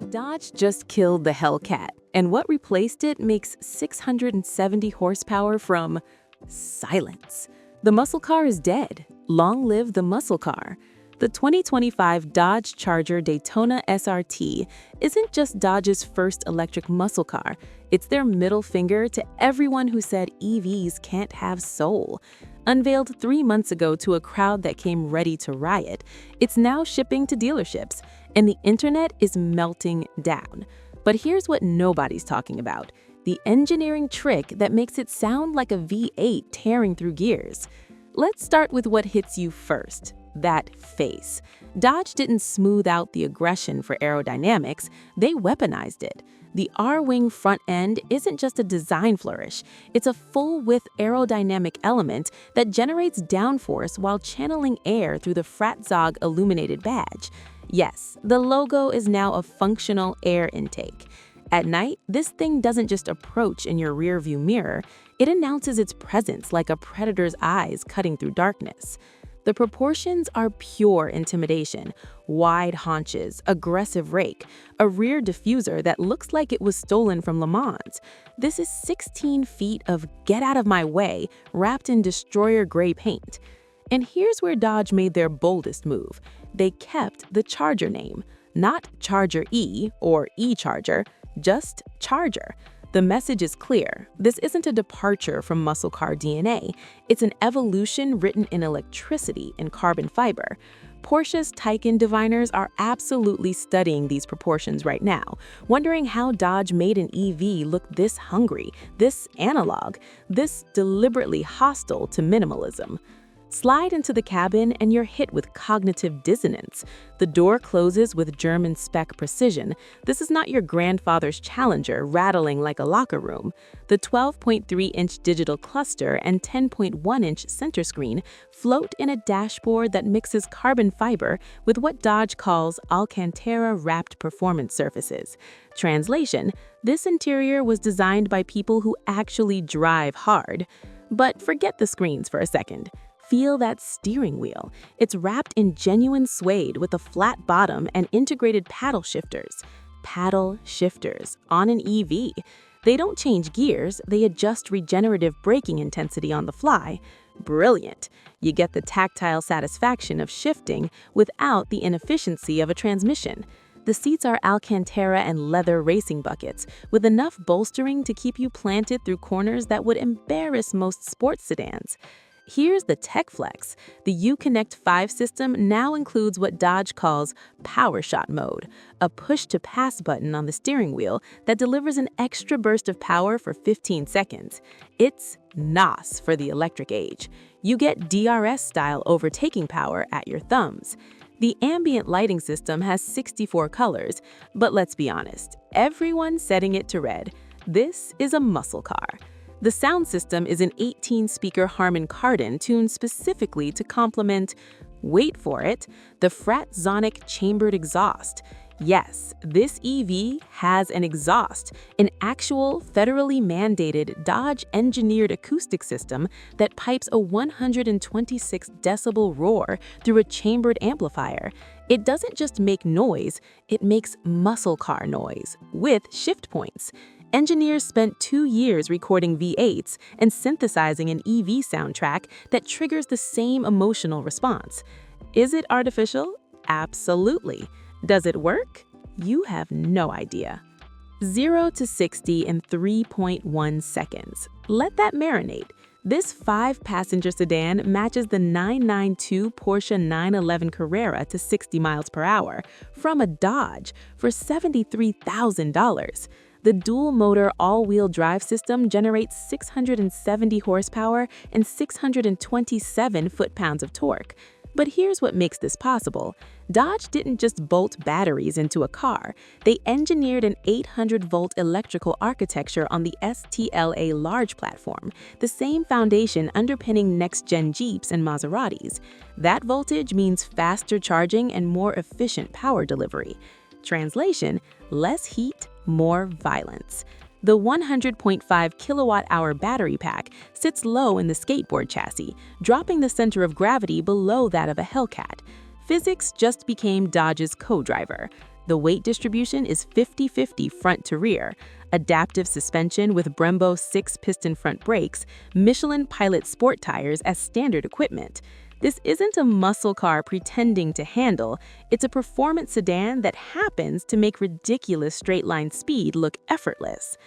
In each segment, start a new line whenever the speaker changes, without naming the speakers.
Dodge just killed the Hellcat, and what replaced it makes 670 horsepower from silence. The muscle car is dead. Long live the muscle car. The 2025 Dodge Charger Daytona SRT isn't just Dodge's first electric muscle car. It's their middle finger to everyone who said EVs can't have soul. Unveiled 3 months ago to a crowd that came ready to riot, it's now shipping to dealerships, and the internet is melting down. But here's what nobody's talking about: the engineering trick that makes it sound like a V8 tearing through gears. Let's start with what hits you first: that face. Dodge didn't smooth out the aggression for aerodynamics, they weaponized it. The R-wing front end isn't just a design flourish, it's a full-width aerodynamic element that generates downforce while channeling air through the Fratzog illuminated badge. Yes, the logo is now a functional air intake. At night, this thing doesn't just approach in your rearview mirror, it announces its presence like a predator's eyes cutting through darkness. The proportions are pure intimidation: wide haunches, aggressive rake, a rear diffuser that looks like it was stolen from Le Mans. This is 16 feet of "get out of my way" wrapped in destroyer gray paint. And here's where Dodge made their boldest move. They kept the Charger name, not Charger E or E-Charger, just Charger. The message is clear. This isn't a departure from muscle car DNA. It's an evolution written in electricity and carbon fiber. Porsche's Taycan diviners are absolutely studying these proportions right now, wondering how Dodge made an EV look this hungry, this analog, this deliberately hostile to minimalism. Slide into the cabin and you're hit with cognitive dissonance. The door closes with German spec precision. This is not your grandfather's Challenger rattling like a locker room. The 12.3-inch digital cluster and 10.1-inch center screen float in a dashboard that mixes carbon fiber with what Dodge calls Alcantara-wrapped performance surfaces. Translation: this interior was designed by people who actually drive hard. But forget the screens for a second. Feel that steering wheel. It's wrapped in genuine suede with a flat bottom and integrated paddle shifters. Paddle shifters on an EV. They don't change gears, they adjust regenerative braking intensity on the fly. Brilliant. You get the tactile satisfaction of shifting without the inefficiency of a transmission. The seats are Alcantara and leather racing buckets, with enough bolstering to keep you planted through corners that would embarrass most sports sedans. Here's the tech flex. The Uconnect 5 system now includes what Dodge calls Power Shot mode, a push-to-pass button on the steering wheel that delivers an extra burst of power for 15 seconds. It's NOS for the electric age. You get DRS-style overtaking power at your thumbs. The ambient lighting system has 64 colors, but let's be honest, everyone's setting it to red. This is a muscle car. The sound system is an 18-speaker Harman Kardon tuned specifically to complement, wait for it, the Fratzonic chambered exhaust. Yes, this EV has an exhaust, an actual federally mandated Dodge-engineered acoustic system that pipes a 126 decibel roar through a chambered amplifier. It doesn't just make noise, it makes muscle car noise, with shift points. Engineers spent 2 years recording V8s and synthesizing an EV soundtrack that triggers the same emotional response. Is it artificial? Absolutely. Does it work? You have no idea. 0 to 60 in 3.1 seconds. Let that marinate. This 5-passenger sedan matches the 992 Porsche 911 Carrera to 60 miles per hour from a Dodge for $73,000. The dual-motor all-wheel drive system generates 670 horsepower and 627 foot-pounds of torque. But here's what makes this possible. Dodge didn't just bolt batteries into a car. They engineered an 800-volt electrical architecture on the STLA Large platform, the same foundation underpinning next-gen Jeeps and Maseratis. That voltage means faster charging and more efficient power delivery. Translation: less heat, more violence. The 100.5 kilowatt-hour battery pack sits low in the skateboard chassis, dropping the center of gravity below that of a Hellcat. Physics just became Dodge's co-driver. The weight distribution is 50-50 front to rear, adaptive suspension with Brembo 6-piston front brakes, Michelin Pilot sport tires as standard equipment. This isn't a muscle car pretending to handle, it's a performance sedan that happens to make ridiculous straight-line speed look effortless.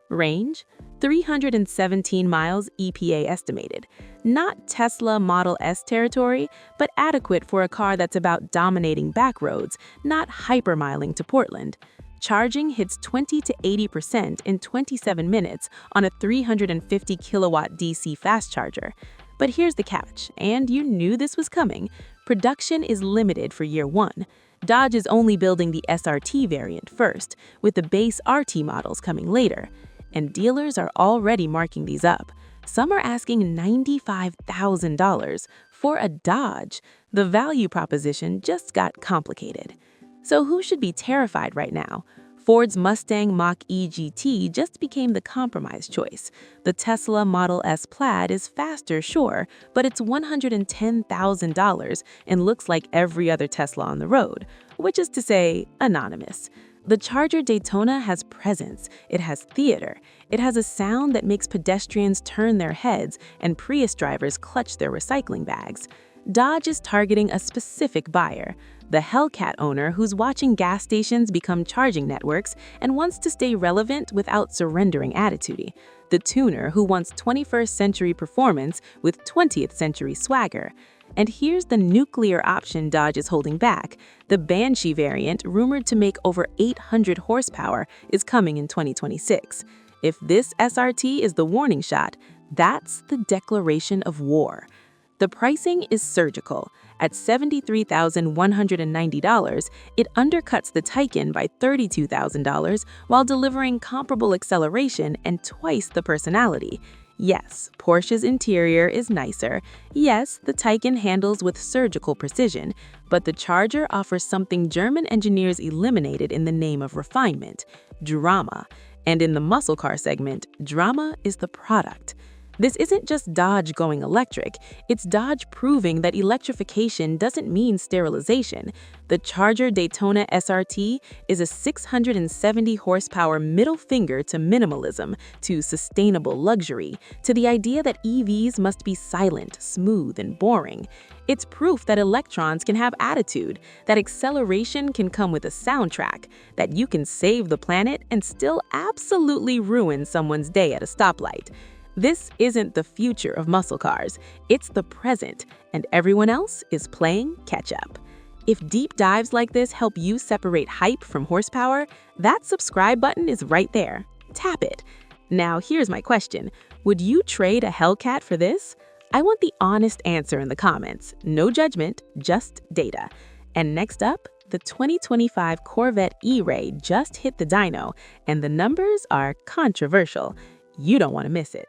Range? 317 miles EPA estimated. Not Tesla Model S territory, but adequate for a car that's about dominating back roads, not hypermiling to Portland. Charging hits 20 to 80% in 27 minutes on a 350 kilowatt DC fast charger. But here's the catch, and you knew this was coming. Production is limited for year one. Dodge is only building the SRT variant first, with the base RT models coming later. And dealers are already marking these up. Some are asking $95,000 for a Dodge. The value proposition just got complicated. So who should be terrified right now? Ford's Mustang Mach-E GT just became the compromise choice. The Tesla Model S Plaid is faster, sure, but it's $110,000 and looks like every other Tesla on the road, which is to say, anonymous. The Charger Daytona has presence, it has theater, it has a sound that makes pedestrians turn their heads and Prius drivers clutch their recycling bags. Dodge is targeting a specific buyer, the Hellcat owner who's watching gas stations become charging networks and wants to stay relevant without surrendering attitude, the tuner who wants 21st century performance with 20th century swagger. And here's the nuclear option Dodge is holding back. The Banshee variant, rumored to make over 800 horsepower, is coming in 2026. If this SRT is the warning shot, that's the declaration of war. The pricing is surgical. At $73,190, it undercuts the Taycan by $32,000 while delivering comparable acceleration and twice the personality. Yes, Porsche's interior is nicer. Yes, the Taycan handles with surgical precision, but the Charger offers something German engineers eliminated in the name of refinement: drama. And in the muscle car segment, drama is the product. This isn't just Dodge going electric, it's Dodge proving that electrification doesn't mean sterilization. The Charger Daytona SRT is a 670 horsepower middle finger to minimalism, to sustainable luxury, to the idea that EVs must be silent, smooth, and boring. It's proof that electrons can have attitude, that acceleration can come with a soundtrack, that you can save the planet and still absolutely ruin someone's day at a stoplight. This isn't the future of muscle cars, it's the present, and everyone else is playing catch-up. If deep dives like this help you separate hype from horsepower, that subscribe button is right there. Tap it. Now here's my question. Would you trade a Hellcat for this? I want the honest answer in the comments. No judgment, just data. And next up, the 2025 Corvette E-Ray just hit the dyno, and the numbers are controversial. You don't want to miss it.